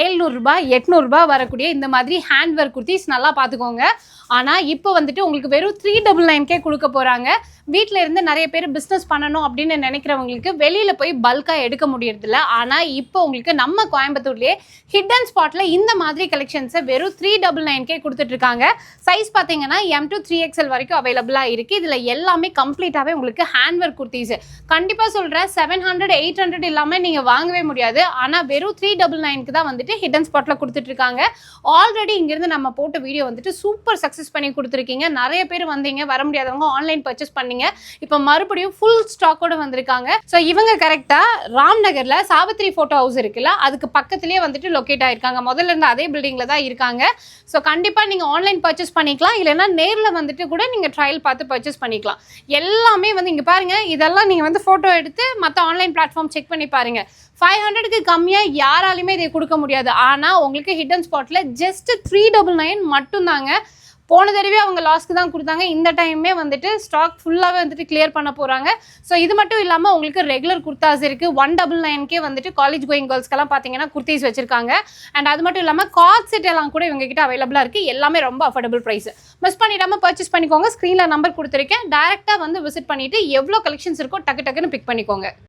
700 800 வரக்கூடிய இந்த மாதிரி ஹேண்ட் ஒர்க் குர்த்திஸ் நல்லா பார்த்துக்கோங்க. ஆனால் இப்போ வந்துட்டு உங்களுக்கு வெறும் 399K கொடுக்க போகிறாங்க. வீட்டில் இருந்து நிறைய பேர் பிஸ்னஸ் பண்ணணும் அப்படின்னு நினைக்கிறவங்களுக்கு வெளியில் போய் பல்காக எடுக்க முடியறதில்ல. ஆனால் இப்போ உங்களுக்கு நம்ம கோயம்புத்தூர்லேயே ஹிடன் ஸ்பாட்டில் இந்த மாதிரி கலெக்ஷன்ஸை வெறும் 399K கொடுத்துட்ருக்காங்க. சைஸ் பார்த்தீங்கன்னா M to 3XL வரைக்கும் அவைலபிளாக இருக்குது. இதில் எல்லாமே கம்ப்ளீட்டாகவே உங்களுக்கு ஹேண்ட் ஒர்க் குர்த்திஸ். கண்டிப்பாக சொல்கிறேன் 700 800 இல்லாமல் நீங்கள் வாங்கவே முடியாது. ஆனால் வெறும் 399க்கு தான் வந்துட்டு ஹிடன் ஸ்பாட்டில் கொடுத்துட்ருக்காங்க. ஆல்ரெடி இங்கேருந்து நம்ம போட்ட வீடியோ வந்துட்டு சூப்பர் சக்ஸஸ் பண்ணி கொடுத்துருக்கீங்க. நிறைய பேர் வந்தீங்க, வர முடியாதவங்க ஆன்லைன் பர்ச்சேஸ் பண்ணீங்க. இப்போ மறுபடியும் ஃபுல் ஸ்டாக்கோட வந்திருக்காங்க. ஸோ இவங்க கரெக்டாக ராம்நகர்ல சாவித்ரி ஃபோட்டோ ஹவுஸ் இருக்குல்ல, அதுக்கு பக்கத்துலேயே வந்துட்டு லொக்கேட் ஆயிருக்காங்க. முதல்ல இருந்து அதே பில்டிங்ல தான் இருக்காங்க. ஸோ கண்டிப்பாக நீங்கள் ஆன்லைன் பர்ச்சேஸ் பண்ணிக்கலாம், இல்லைன்னா நேரில் வந்துட்டு கூட நீங்கள் ட்ரையல் பார்த்து பர்ச்சேஸ் பண்ணிக்கலாம். எல்லாமே வந்து இங்கே பாருங்க, இதெல்லாம் நீங்கள் வந்து ஃபோட்டோ எடுத்து மற்ற ஆன்லைன் பிளாட்ஃபார்ம் செக் பண்ணி பாருங்க. 500க்கு கம்மியாக யாராலையுமே இதை கொடுக்க முடியாது. ஆனால் உங்களுக்கு ஹிடன் ஸ்பாட்டில் ஜஸ்ட் 399 மட்டும்தாங்க. போன தடவை அவங்க லாஸ்க்கு தான் கொடுத்தாங்க. இந்த டைமே வந்துட்டு ஸ்டாக் ஃபுல்லாகவே வந்துட்டு கிளியர் பண்ண போகிறாங்க. ஸோ இது மட்டும் இல்லாமல் உங்களுக்கு ரெகுலர் குர்த்தாஸ் இருக்குது. 199K வந்துட்டு காலேஜ் கோயிங் கேர்ள்ஸ்க்கெல்லாம் பார்த்தீங்கன்னா குர்த்திஸ் வச்சிருக்காங்க. அண்ட் அது மட்டும் இல்லாமல் கார்ட் செட் எல்லாம் கூட இவங்க கிட்ட அவைலபிளாக இருக்குது. எல்லாமே ரொம்ப அஃபோர்டபுள் ப்ரைஸ். மிஸ் பண்ணிடாமல் பர்ச்சேஸ் பண்ணிக்கோங்க. ஸ்க்ரீனில் நம்பர் கொடுத்துருக்கேன். டேரெக்டாக வந்து விசிட் பண்ணிவிட்டு எவ்வளோ கலெக்ஷன்ஸ் இருக்கோ டக்கு டக்குன்னு பிக் பண்ணிக்கோங்க.